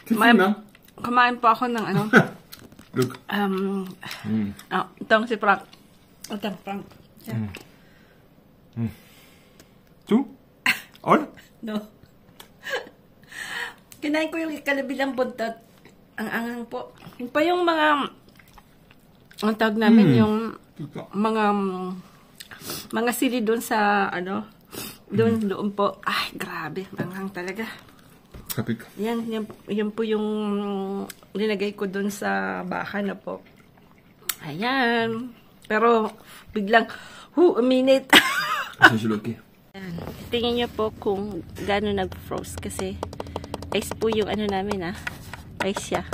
Kumain po ako ng ano. Look. Itong si Frank. Itong Frank. Yeah. Two? All? No. Kinain ko yung kalabilang buntot. Ang angang po. Yung pa yung mga, ang tawag namin, yung mga sili doon sa, ano, doon po. Ay, grabe. Manghang talaga. Kapik. Yan po yung linagay ko doon sa baka na po. Ayan. Pero, biglang, uminit. Ayan. Tingnan nyo po kung gano'n nag-frost kasi ice po yung ano namin ice siya.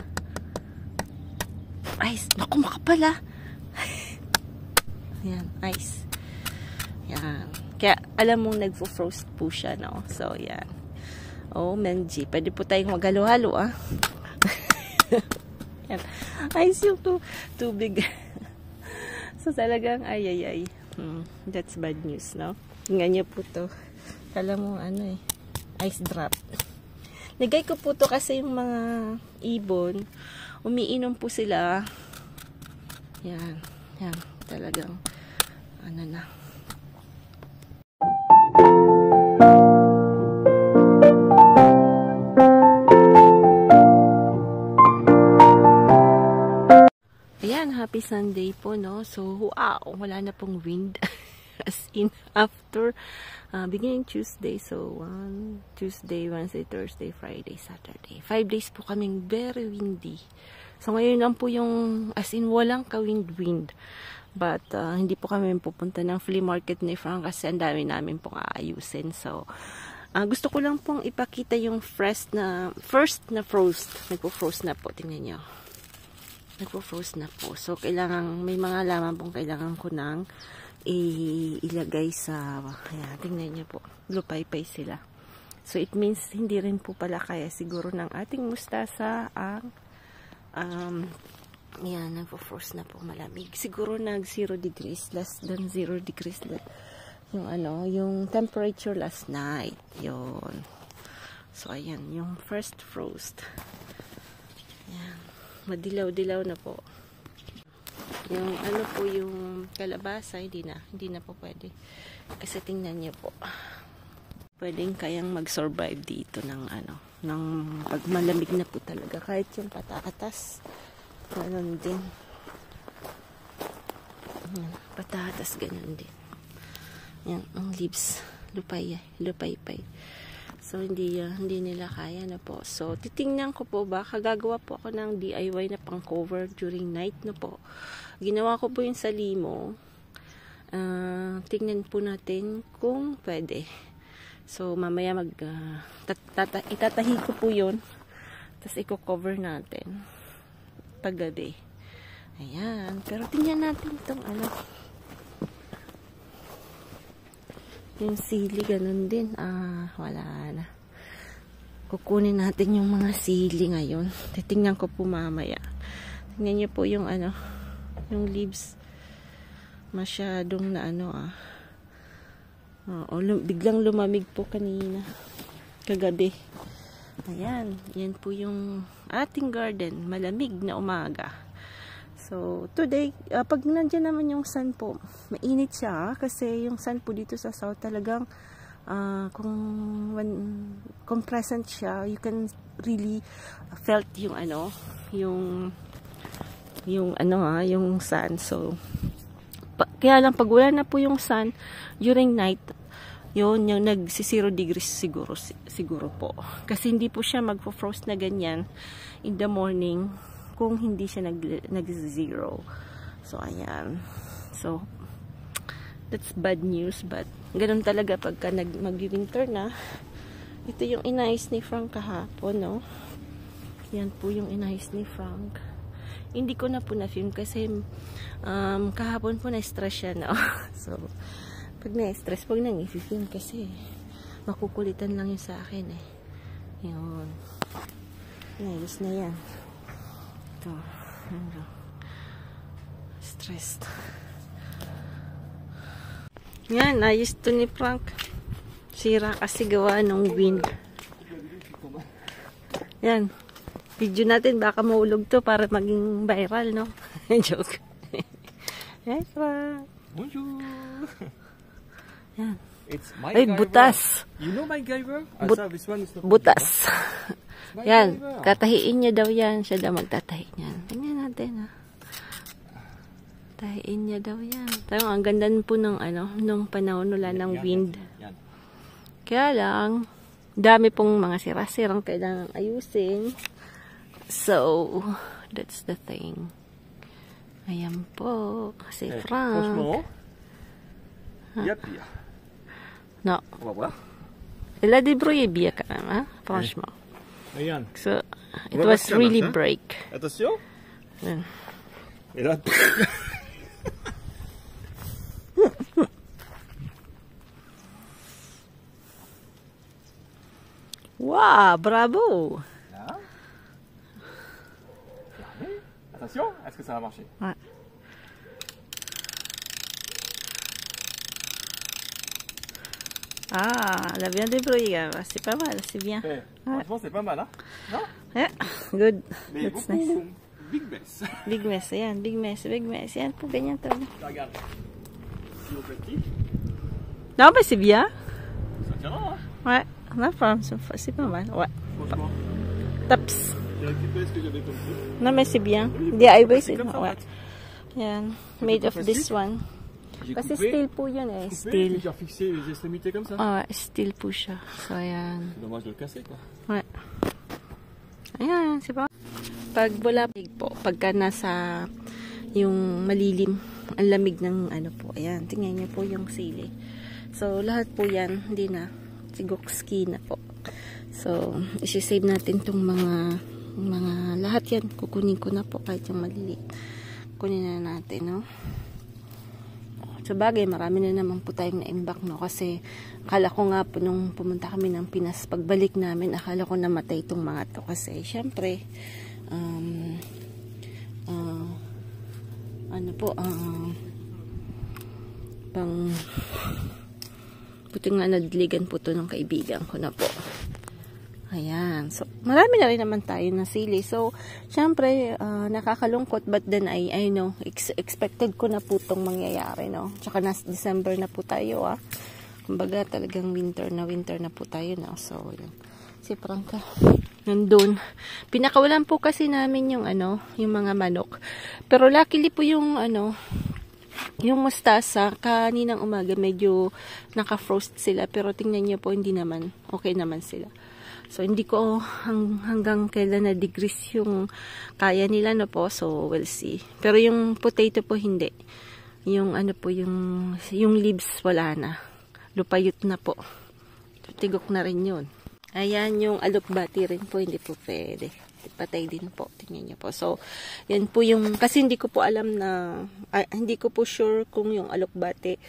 Ice. Naku, makapala. Ayan, ice. Ayan. Kaya alam mong nag-frost po siya, no? So, ayan. Oh, Menji. Pwede po tayong maghalo-halo, Ayan. Ice yung tubig. So, talagang ay. That's bad news, no? Tingnan niyo po to. Kala mo, ice drop. Nagay ko po to kasi yung mga ibon, umiinom po sila. Yan. Talagang, na. Ayan, happy Sunday po, no? So, wow, wala na pong wind. As in, after beginning Tuesday, so Tuesday, Wednesday, Thursday, Friday, Saturday. 5 days po kaming very windy. So ngayon lang po yung, as in, walang ka-wind. But hindi po kami pupunta ng flea market ni Frank kasi ang dami namin pong aayusin. So gusto ko lang pong ipakita yung first na frost. Nagpo-frost na po, tingnan nyo. Nagpo-frost na po. So kailangan, may mga laman pong kailangan ko ng ilagay sa, ayan, tingnan niyo po, lupay-pay sila. So it means hindi rin po pala kaya siguro ng ating mustasa ang yan, nagpo-frost na po, malamig. Siguro nag 0 degrees, less than 0 degrees yung yung temperature last night. Yun. So ayan, yung first frost. Ayan, madilaw-dilaw na po. Yung po yung kalabasa, hindi na po pwede. Kasi tingnan niyo po. Pwedeng kayang mag-survive dito ng ng pag malamig na po talaga. Kahit yung patatas, ganun din. Patatas, ganun din. Yan, ang leaves, lupay-pay. So, hindi nila kaya na po. So, titingnan ko po ba, gagawa po ako ng DIY na pang cover during night na po. Ginawa ko po yung sa limo. Tingnan po natin kung pwede. So, mamaya itatahi ko po yun. Tapos, i-cover natin. Paggabi. Ayan. Pero, tingnan natin itong yung sili, ganun din. Wala na. Kukunin natin yung mga sili ngayon. Titingnan ko po mamaya. Tingnan niyo po yung yung leaves. Masyadong na biglang lumamig po kanina. Kagabi. Ayan. Yan po yung ating garden. Malamig na umaga. So, today, pag nandiyan naman yung sun po, mainit siya kasi yung sun po dito sa south talagang kung present siya, you can really felt yung yung sun. So, kaya lang pag wala na po yung sun during night, yun yung nagsi 0 degrees siguro po. Kasi hindi po siya magfo-frost na ganyan in the morning kung hindi siya nag-0. So, ayan. So, that's bad news. But, ganun talaga pagka mag-winter na. Ito yung inayos ni Frank kahapon, no? Yan po yung inayos ni Frank. Hindi ko na po na-film kasi kahapon po na-stress siya, no? So, pag na-stress, pag nang i-film kasi makukulitan lang yun sa akin, Yun. Inayos na yan. Ito. Stressed. Yan, ayos to ni Frank. Sira kasi gawa ng wind. Yan. Video natin, baka maulog to para maging viral, no? Joke. Hey, Frank. Bonjour. Yan. It's my Ay, butas. You know my giver? This one is not Butas. my Yan, giver. katahiin niya daw yan. Siya daw magtatahi niyan. Tingnan natin, ha. Tahiin niya daw yan. Tayo, ang ganda po ng, nung panahon wala ng wind. Yan. Kaya lang, dami pong mga sira-sirang kailangang ayusin. So, that's the thing. Ayan po. Si Frank. Franchement, il y a pire. No. On va voir. Il a débrouillé bien quand même, hein? Franchement. Regarde. So, it On va was voir si ça really marche, hein? break. Attention. Yan. Et là. Wow, bravo! Là. Fermé. Attention, est-ce que ça va marcher? Ouais. Ah, elle a bien débrouillé. C'est pas mal, c'est bien. Eh, franchement, c'est pas mal, hein? Non? Yeah, good. Mais That's beaucoup. nice. Big mess. Big mess, ayan. Big mess, big mess. Yan po, ganyan to. Regarde. Si on petit, Non, mais c'est bien. ça tiendra, hein? Ouais, la forme, c'est pas mal. Ouais, Franchement. tops. J'ai récupéré ce que j'avais comme truc. Non, mais c'est bien. Oui, DIY, c'est comme ça, en ouais. fait. Yan. Made of this facile. one. J'ai Kasi coupé, steel po yun eh. puis Steel. j'ai refixé les extrémités comme ça. Ah, steel po siya. So, ayan. C'est dommage de le casser, quoi. Ouais. Ayan, si ba? Pag bulabig po, pagka nasa yung malilim, ang lamig ng ano po, ayan, tingnan niyo po yung sili. So, lahat po yan, hindi na, sigokski na po. So, isi-save natin tong mga lahat yan, kukunin ko na po kahit yung maliliit. Kunin na natin, no? So, bagay, marami na naman po tayong na-imbak, no? Kasi, akala ko nga po nung pumunta kami ng Pinas, pagbalik namin, akala ko namatay itong mga to. Kasi, syempre, buti nga nadiligan po to ng kaibigan ko na po. Ayan. So, marami na rin naman tayo na sili. So, syempre, nakakalungkot, but then I know, expected ko na po itong mangyayari, no? Tsaka nas December na po tayo, ah. Kumbaga, talagang winter na po tayo, no? So, yun. Si Franca, nandun. Pinakawalan po kasi namin yung, yung mga manok. Pero luckily po yung, yung mustasa, kaninang umaga, medyo naka-frost sila. Pero tingnan niyo po, hindi naman, okay naman sila. So, hindi ko hanggang kailan na degrees yung kaya nila na po. So, we'll see. Pero yung potato po, hindi. Yung po, yung leaves, wala na. Lupayot na po. Tigok na rin yun. Ayan, yung alokbati rin po, hindi po pwede. Patay din po. Tingnan niyo po. So, yan po yung, kasi hindi ko po alam na, hindi ko po sure kung yung alokbati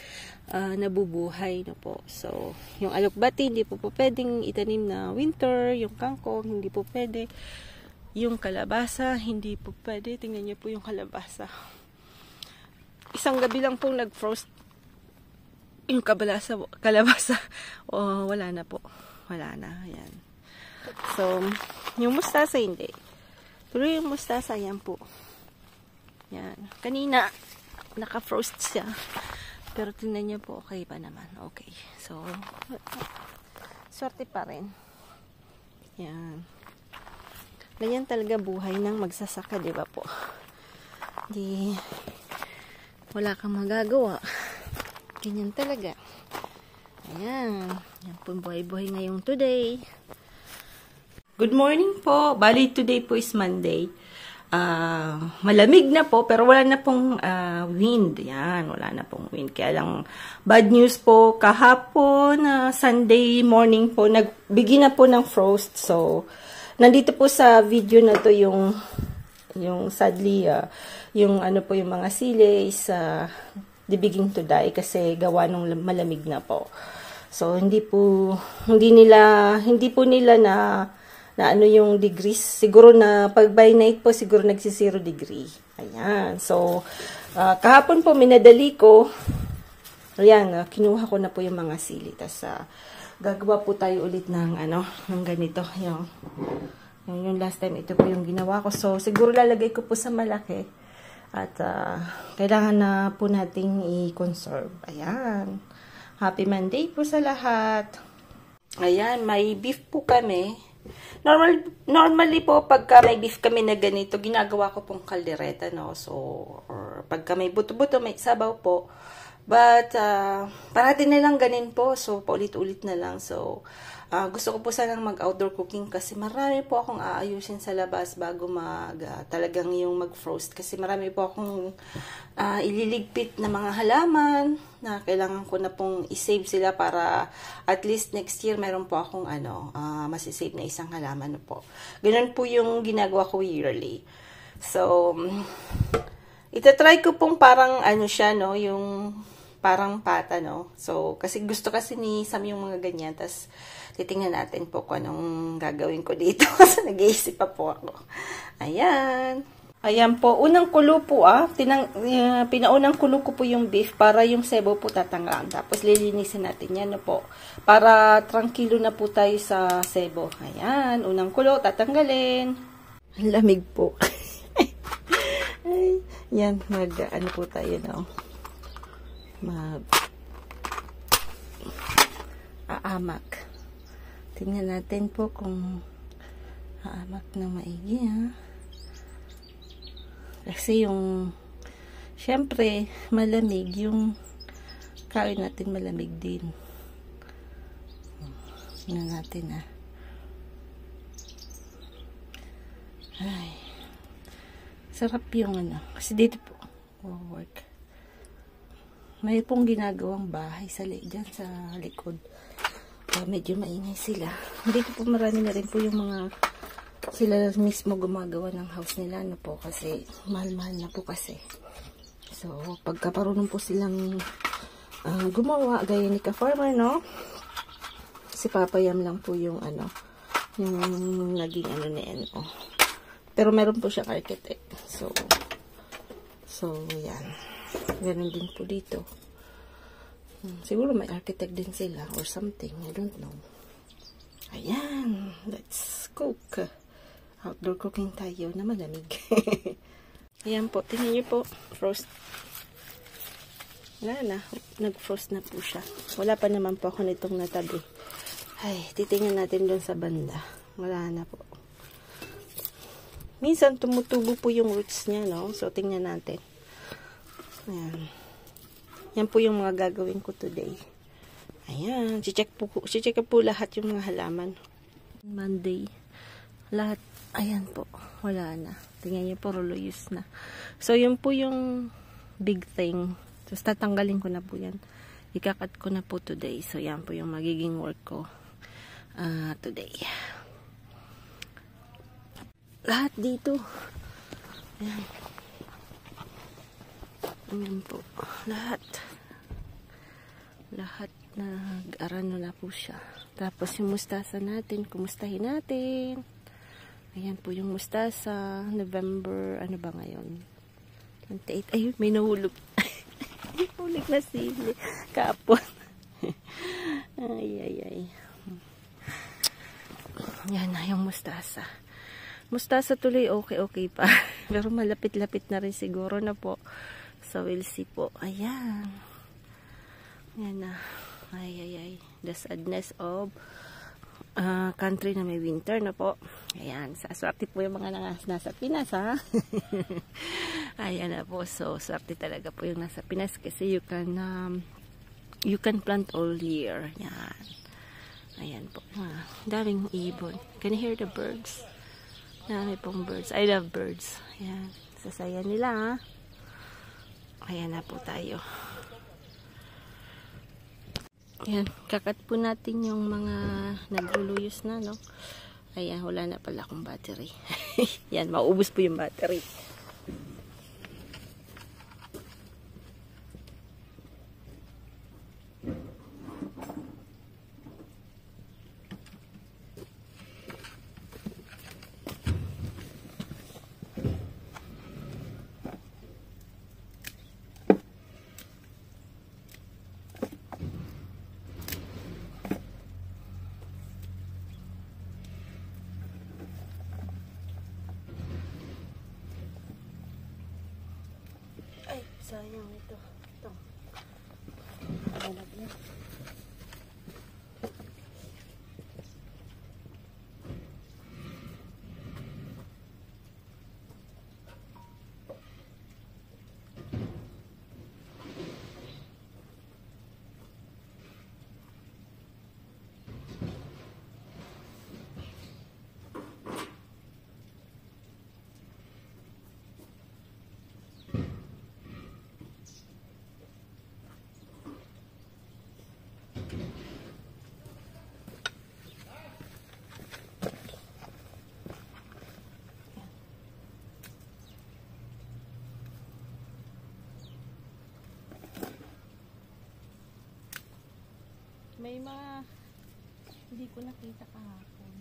nabubuhay na po. So, yung alokbati, hindi po pwedeng itanim na winter. Yung kangkong, hindi po pwede. Yung kalabasa, hindi po pwede. Tingnan niyo po yung kalabasa. Isang gabi lang pong nag-frost yung kalabasa. Oh, wala na po. Wala na. Ayan. So, yung mustasa hindi. Pero yung mustasa, yan po. Yan. Kanina, naka-frost siya. Pero tingnan niyo po, okay pa naman. Okay. So, swerte pa rin. Yan. Ganyan talaga buhay ng magsasaka, di ba po? Di, wala kang magagawa. Ganyan talaga. Ayan. Yan po buhay-buhay ngayong today. Good morning po. Bali, today po is Monday. Malamig na po, pero wala na pong wind. Yan, wala na pong wind. Kaya lang, bad news po, kahapon, Sunday morning po, nagbigay na po ng frost. So, nandito po sa video na to yung sadly, yung po, yung mga sili is they begin to die kasi gawa nung malamig na po. So, hindi po nila na yung degrees. Siguro na pag by night po, siguro nagsi 0 degree. Ayan. So, kahapon po, minadali ko. Ayan, kinuha ko na po yung mga sili. Tapos, gagawa po tayo ulit ng, ng ganito. Yung, Yung last time, ito po yung ginawa ko. So, siguro lalagay ko po sa malaki. At, kailangan na po nating i-conserve. Ayan. Happy Monday po sa lahat. Ayan, may beef po kami. Normally po, pagka may beef kami na ganito, ginagawa ko pong kaldereta, no? So, or pagka may buto-buto, may sabaw po. But, parati na lang ganin po. So, paulit-ulit na lang. So, gusto ko po sanang mag-outdoor cooking kasi marami po akong aayusin sa labas bago talagang yung mag-frost. Kasi marami po akong ililigpit na mga halaman na kailangan ko na pong isave sila para at least next year meron po akong masisave na isang halaman po. Ganun po yung ginagawa ko yearly. So, itatry ko pong parang siya, no, yung parang pata, no. So, kasi gusto kasi ni Sam yung mga ganyan. Tas, titingnan natin po kung anong gagawin ko dito. Kasi nag-iisip pa po ako. Ayan. Ayan po. Unang kulo po, pinaunang kulo ko po yung beef para yung sebo po tatanggalan. Tapos, lilinisin natin yan, no po. Para tranquilo na po tayo sa sebo. Ayan. Unang kulo, tatanggalin. Ang lamig po. Ay, yan, po tayo, no? Aamak. Tingnan natin po kung aamak na maigi, ha? Kasi syempre, malamig. Yung kain natin malamig din. Tingnan natin, ha? Ay. Sarap yung kasi dito po work. May pong ginagawang bahay dyan sa likod. Medyo maingay sila. Dito po marami na rin po yung mga sila mismo gumagawa ng house nila, no po, kasi mahal-mahal na po kasi. So, pagkaparunong po silang gumawa, gaya ni ka-farmer, no? Si Papa Yam lang po yung yung naging na yan, oh. Pero meron po siyang architect. So, yan. Ganun din po dito. Siguro may architect din sila or something. I don't know. Ayan. Let's cook. Outdoor cooking tayo na malamig. Ayan po. Tingnan niyo po. Frost. Wala na. Nag-frost na po siya. Wala pa naman po ako nitong natabi. Ay, titingnan natin doon sa banda. Wala na po. Minsan tumutubo po yung roots niya, no? So, tingnan natin. Ayan. Yan po yung mga gagawin ko today. Ayan. Check po lahat yung mga halaman. Monday. Lahat. Ayan po. Wala na. Tingnan niyo po, roluyos na. So, yun po yung big thing. So, tatanggalin ko na po yan. Ikakat ko na po today. So, yan po yung magiging work ko today. Lahat dito. Ayan. Ayan po. Lahat nag-arano na po siya. Tapos yung mustasa natin, kumustahin natin. Ayan po yung mustasa. November, ano ba ngayon? 28. Ay, may nahulog. Nahulog na sili. Kapon. Ay. Yan na yung mustasa. Mustasa tuloy okay pa. Pero malapit-lapit na rin siguro na po. So, we'll see po. Ayan. Ayan na. Ay. The sadness of country na may winter na po. Ayan. Swerte po yung mga nasa Pinas, ha? Ayan na po. So, swerte talaga po yung nasa Pinas kasi you can plant all year. Ayan. Ayan po. Daming ibon. Can you hear the birds? Dami pong birds. I love birds. Ayan. Sasaya nila, ha? Ayan na po tayo. Ayan. Kakat po natin yung mga nagluluyos na, no? Ayan. Wala na pala akong battery. Yan. Maubos po yung battery. sayang ito. Ito. Malagyan. May mga hindi ko nakita kahapon.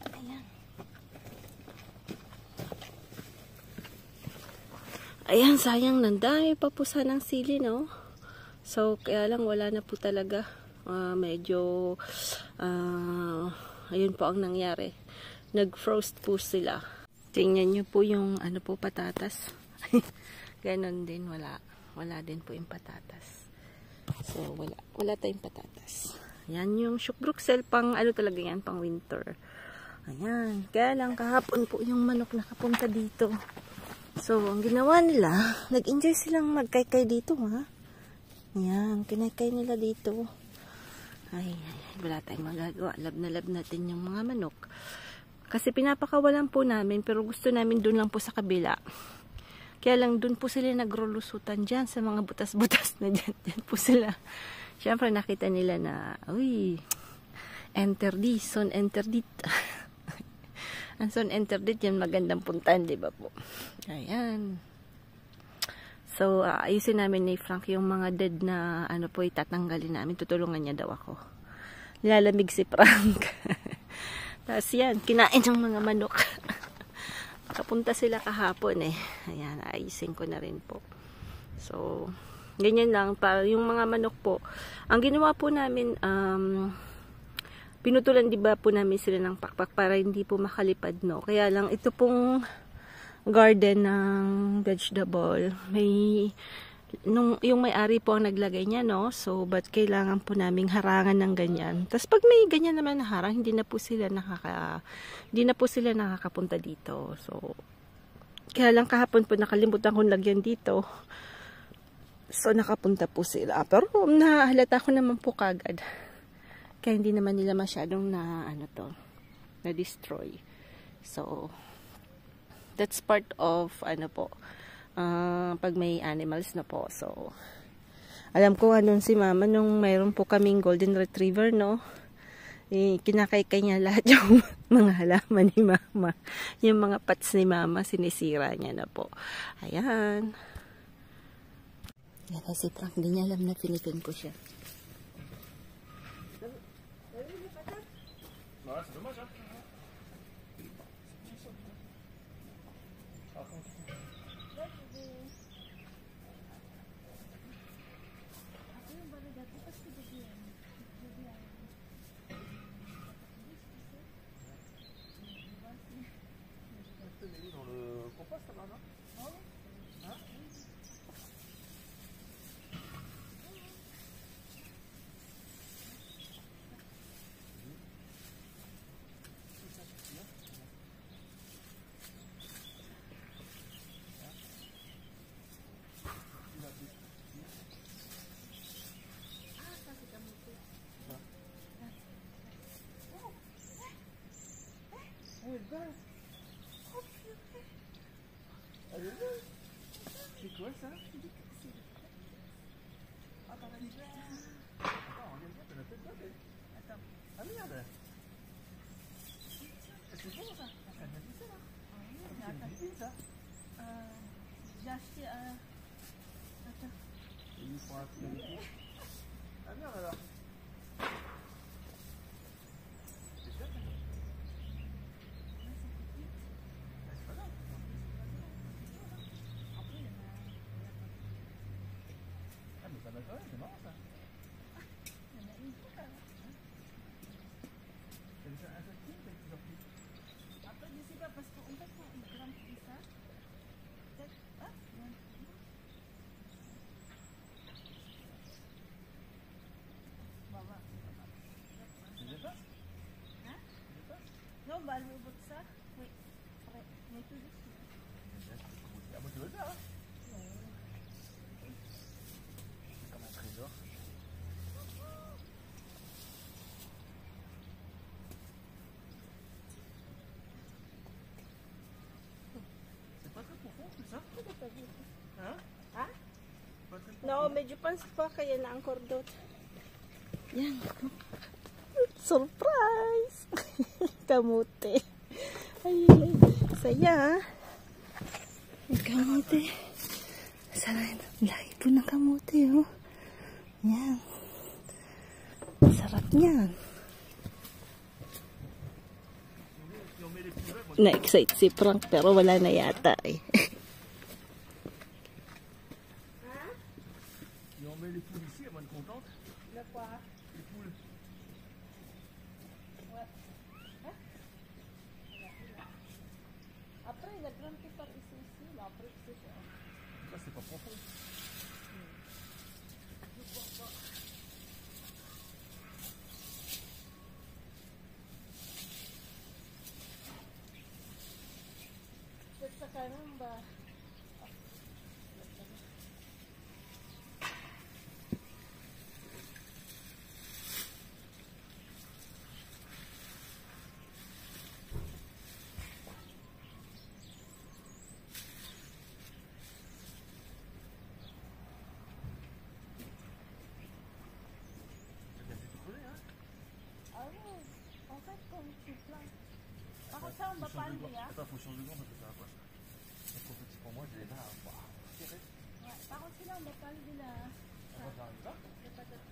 Sayang. Ayan, sayang, nandami pa po sanang sili, no? So, kaya lang wala na po talaga. Medyo, ayun po ang nangyari. Nag-frost po sila. Tingnan nyo po yung, ano po, patatas. Ganon din, wala. Wala din po yung patatas. So, wala tayong patatas. Ayan yung Chook Bruxelles, pang, ano talaga yan, pang winter. Ayan, kaya lang kahapon po yung manok nakapunta dito. So, ang ginawa nila, nag-enjoy silang magkaykay dito, ha? Ayan, kinaykay nila dito. Ay, wala tayong magagawa. Lab na lab natin yung mga manok. Kasi pinapakawalan po namin, pero gusto namin dun lang po sa kabila. Kaya lang dun po sila nagrolusutan dyan sa mga butas-butas na dyan. Dyan po sila. Siyempre nakita nila na, uy, enter this, son enter dit. Ang son enter dit, yan magandang puntan, di ba po? Ayan. So, ayusin namin ni Frank yung mga dead na, ano po, itatanggalin namin. Tutulungan niya daw ako. Nilalamig si Frank. Tapos yan, kinain ng mga manok. Kapunta sila kahapon eh. Ayan, ayusin ko na rin po. So, ganyan lang. Para yung mga manok po, ang ginawa po namin, pinutulan di ba po namin sila ng pakpak para hindi po makalipad, no? Kaya lang ito pong garden ng vegetable, yung may-ari po ang naglagay niya, no? So, but kailangan po naming harangan ng ganyan. Tapos pag may ganyan naman na harang, hindi na po sila nakakapunta dito. So, kaya lang kahapon po nakalimutan kong lagyan dito. So, nakapunta po sila. Pero nahalata ko naman po kagad. Kaya hindi naman nila masyadong na-destroy. So, that's part of, pag may animals na po. So, alam ko anong si Mama, nung mayroon po kaming golden retriever, no? Kinakaykay niya lahat yung mga halaman ni Mama. Yung mga pats ni Mama, sinisira niya na po. Ayan. Yan si Frank, hindi niya alam na pinipin ko siya. elle se bat. Oh purée. Elle est là. C'est quoi ça? Ah, par exemple. Attends, regarde bien, t'as la tête là. Attends. Ah merde. C'est bon ça. Ça m'a dit ça là. C'est une bibine ça. J'ai acheté un. Attends. Et ils font un truc avec lui. Ah merde alors. C'est ça. C'est pas grave. Après, il y en a. Ah mais ça va quand même, c'est marrant ça. Il y en a une fois quand même. C'est un seul film, t'as plusieurs films. Après, je sais pas parce qu'en fait, quand on grandit ça, peut-être. Ah, non. Bah, va. Tu les passes? Hein? Tu les passes? Non, bah, le bout de ça, oui. Ouais, mais tout juste. Ah moi tu veux le faire hein? C'est comme un trésor. C'est pas très profond tout ça? Hein? Ah? Pas très profond. No, medyo pa kaya na ang kordot. Yan. Surprise! Kamuti. Ay, saya. May kamuti. Sarap. Laki po ng kamuti, oh. Yan. Sarap niyan. Na-excite si Frank pero wala na yata eh. Et on met les poules ici, elle va être contente. Le quoi? Les poules. Ouais. Hein? Après, il a grandi par ici, là, après, c'est ça. Ça c'est pas profond. C'est ça, caramba. C'est tout collé hein. Ah oui, en fait, comme tu plantes. Par contre, ça, on va pas enlever, hein. Attends, faut changer de gant parce que ça va pas. C'est trop petit pour moi, j'ai les mains à voir. Ouais. Par contre, là, on va pas enlever la. On va faire ça. Les patates.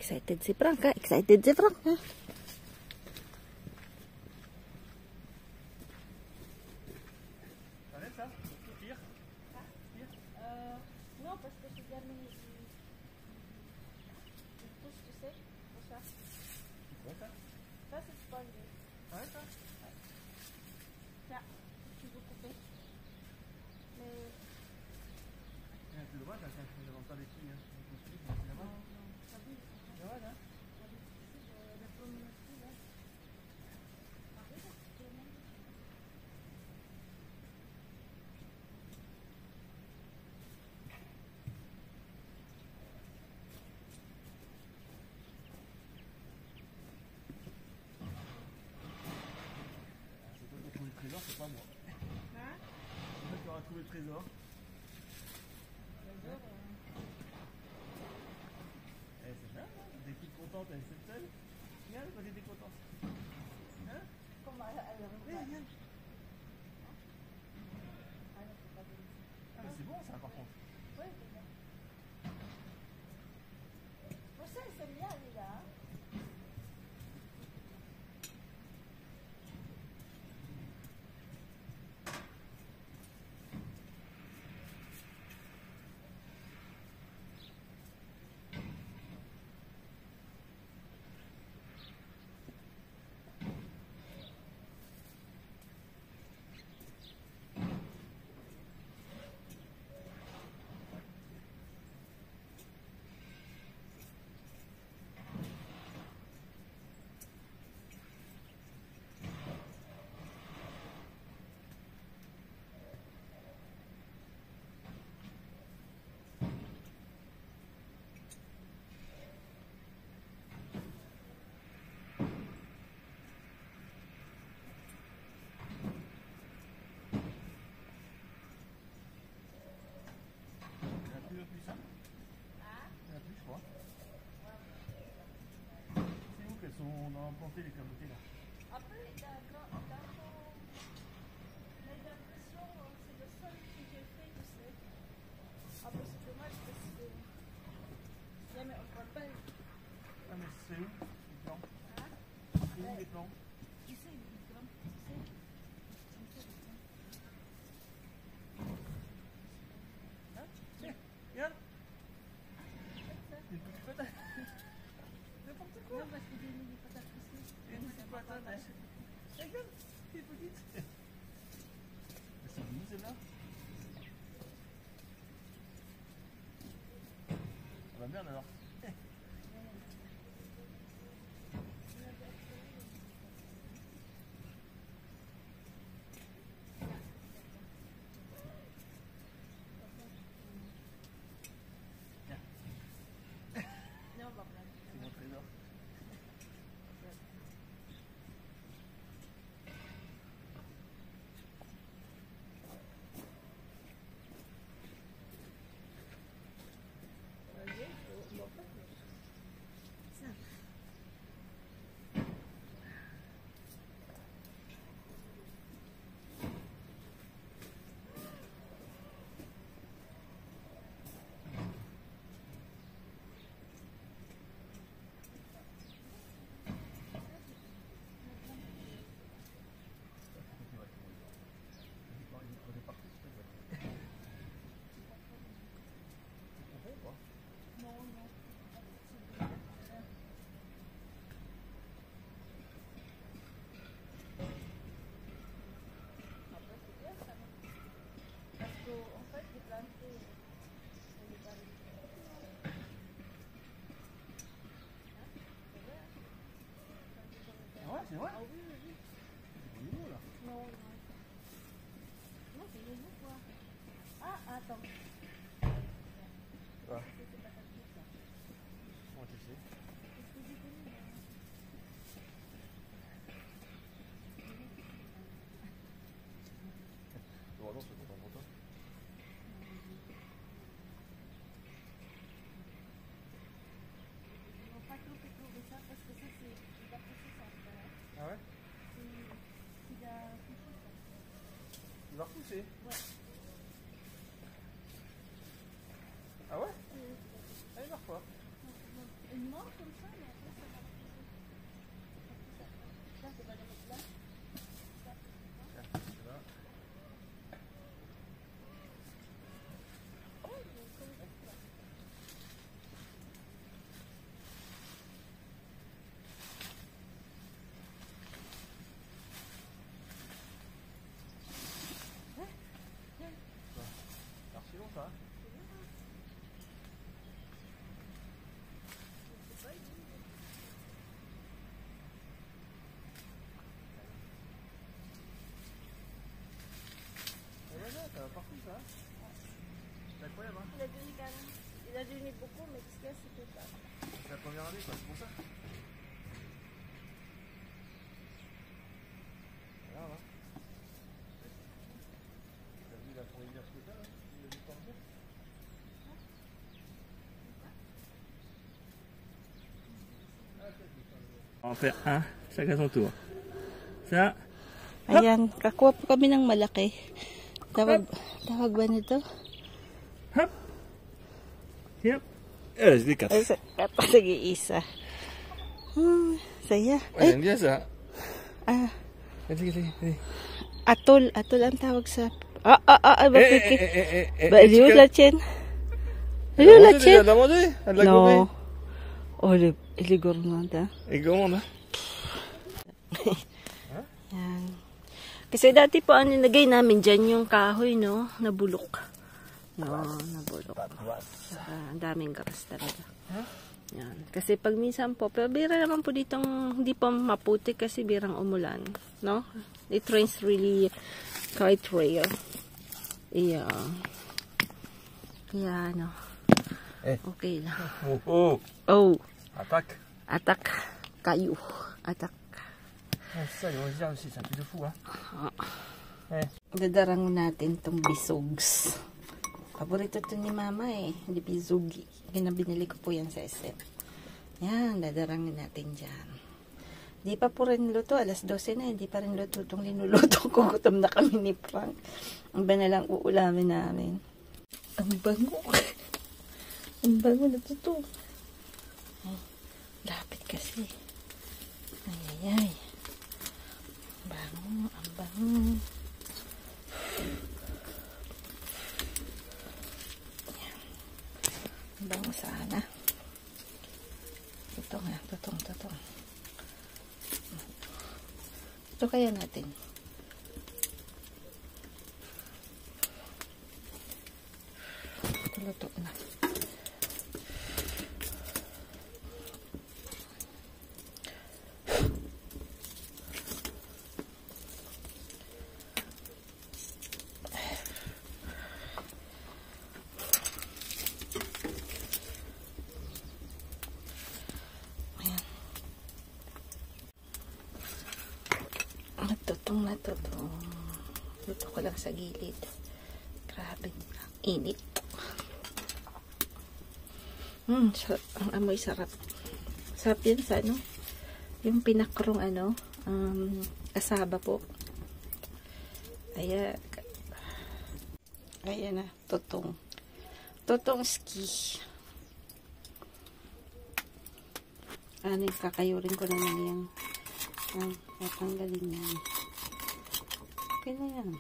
Excited si Frank, ha? Excited si Frank, ha? Ça laisse ça? Pire? Non, parce que c'est dernier. Il pousse, tu sais, pour ça. C'est quoi ça? Ça, c'est sponge. Ouais ça? Ça, tu veux couper. Mais. C'est dommage, hein, quand je n'avance pas les filles. Hein. C'est dommage. Ça dit, C'est dommage, hein? le premier aussi, là. Après, c'est bon. C'est toi qui as trouvé le trésor, c'est pas moi. Hein? C'est toi qui auras trouvé le trésor. Eh, c'est bien, hein? Des filles contentes, elles sont seules. Regarde, quand t'étais contente. Hein? ko maaalam. Viens, viens. Ano po ba din? Ah, mais c'est bon ça par contre. Pwede na. Basta isang yan nila. Il n'y en a plus ça. Ha? Il n'y en a plus je crois. C'est où qu'elles sont implantées les cabotés là? Après, mais l'impression, c'est le seul que j'ai fait, tu sais. Après, c'est dommage parce que. Yeah, mais on ne pas. Ah mais c'est où les plans? Hein? C'est où les plans? Tu sais, il est grand, tu sais. Hein? Tiens, regarde. Une petite patate. N'importe quoi. Non, parce que j'ai mis des patates aussi. Une petite patate. Regarde, c'est petite. C'est où celle-là? Ah bah merde alors. Non, on va prendre. C'est mon trésor. Ah ouais, c'est vrai? Ah oui, oui, oui. C'est beau là. Non, non. Non, c'est nouveau quoi. Ah, attends. Ouais. C'est pas comme ça. Comment tu sais? Qu'est-ce que j'ai connu là? Bon, non, c'est content pour toi. Ils vont pas trop trouver ça parce que ça c'est pas poussé ça. Ah ouais? C'est la poussé ça. Il va repousser. Ouais. Ah ouais? Ah, il va pas. Une mort comme ça, mais après ça va repousser. Ça c'est pas de mettre là. Tiens, c'est là. Oh, il est comme ça. C'est archi long ça. C'est pas une Ah ouais, non, ça va partout ça. C'est incroyable hein. Il a donné beaucoup, mais ce qu'il y a, c'est que ça. C'est la première année quoi, c'est pour ça. Regarde hein. T'as vu la fourmilière ce que t'as là? Il a du temps bien. On va en faire un, chacun son tour. Sa. Ayan, kakuha po kami ng malaki. Tawag ba nito? Hup. Yep. Ja, dat is die kat. Sige, isa. Saya. Ayan, dia sa. Sige. Atol ang tawag sa... bakit? Baliw la chen. Baliw la chen. No. Iligor na da. Igor na. Yan. Kasi dati po ang nilagay namin dyan yung kahoy, no? Nabulok. No, nabulok. Ang daming garas talaga. Yan. Kasi pag minsan po, pero bira naman po ditong hindi pa maputi kasi birang umulan. No? It rains really quite rare. Yeah. Kaya ano. Okay lang. Oh. Attack. Kayo. Attack. Dadarang natin tong bisogs. Paborito to ni mama hindi bisogi. Binili ko po yan sa SM. Yan, dadarangin natin dyan. Di pa po rin luto. Alas 12 na, hindi pa rin luto itong linuluto ko. Gutom na kami ni Frank. Ang ba na lang uulamin namin. Ang bango. Ang bango na ito. Ay, lapit kasi. Ay. Ang bango. Yan. Ang bango sana. Tutong. Ito kaya natin. Luto na. Natutong. Luto ko lang sa gilid. Grabe. Init. Sarap. Ang amoy sarap. Sarap yan sa ano? Yung pinakrong kasaba po. Ayan na. Tutong ski. Kakayurin ko naman yung tatanggalin yan. Okay na yan.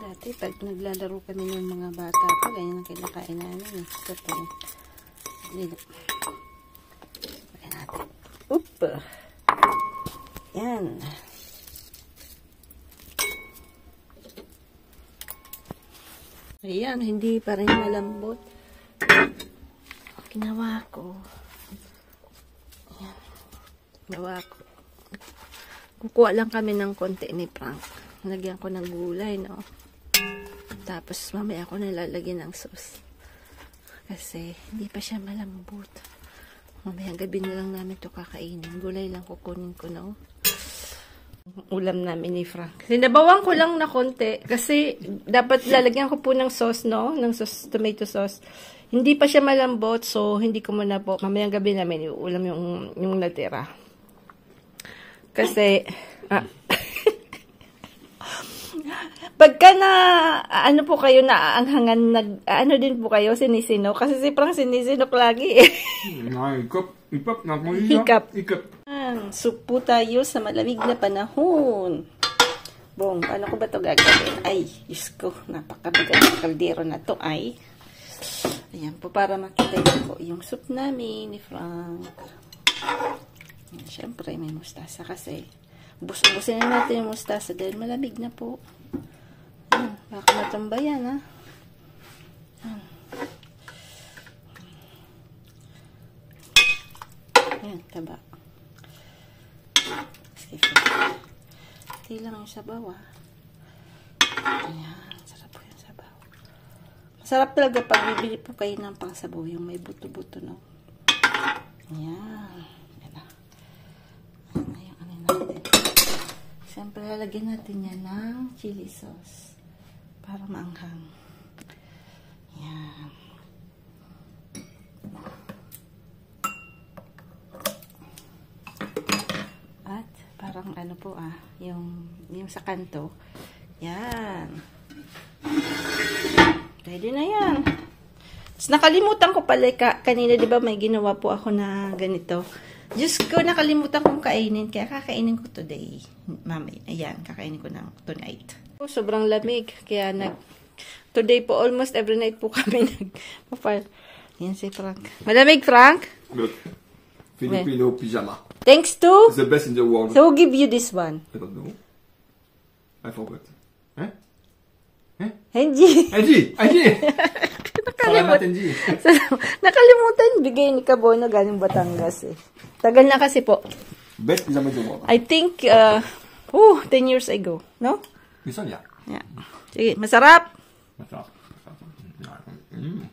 Dati pag naglalaro kami ng mga bata ko, ganyan ang kinakain namin. Ito po. Ayan natin. Oop! Yan. Ayan, hindi pa rin malambot. Ginawa ko. Kukuha lang kami ng konti ni Frank. Lagyan ko ng gulay, no? Tapos, mamaya ako nilalagyan ng sauce. Kasi, hindi pa siya malambot. Mamaya gabi na lang namin ito kakainin. Gulay lang kukunin ko, no? Ulam namin ni Frank. Sinabawan ko lang na konti. Kasi, dapat lalagyan ko po ng sauce, no? Ng sauce, tomato sauce. Hindi pa siya malambot, so, hindi ko muna po. Mamaya gabi namin iulam yung natira. Kasi, pagka ano po kayo, naaanghangan, din po kayo, sinisinok. Kasi si Frank sinisinok lagi eh. Hikap. Soup po tayo sa malamig na panahon. Bong, paano ko ba ito gagawin? Ay, Diyos ko, napakabigat ng kaldero na to ay. Ayan po, para makita niyo po yung soup namin ni Frank. Siyempre, may mustasa kasi. Ubus-ubusin na natin yung mustasa dahil malamig na po. Ayan, baka matambayan, ha? Ayan, taba. Sige. Hindi lang yung sabaw, ha? Ayan, sarap po yung sabaw. Masarap talaga pag bibili po kayo ng pangsabaw, yung may buto-buto, no? Ayan. Siyempre, lalagyan natin yan ng chili sauce para maanghang. Yan. parang ano po yung sa kanto. Yan. Pwede na yan. Tapos nakalimutan ko pala, kanina di ba may ginawa po ako na ganito. Diyos ko, nakalimutan kong kainin. Kaya kakainin ko today. Mami, ayan, kakainin ko ng tonight. Sobrang lamig. Kaya today po, almost every night po kami nag-fire. Yan si Frank. Malamig, Frank? Good. Filipino pyjama. Thanks to? It's the best in the world. So, who give you this one? I don't know. I forgot. Henji. Nakalimutan. Bigay ni Kabono galing Batangas eh. Tagal na kasi po. Best pyjama in the world. I think, 10 years ago. No? This one, yeah. Yeah. Sige, masarap. Masarap. Mm.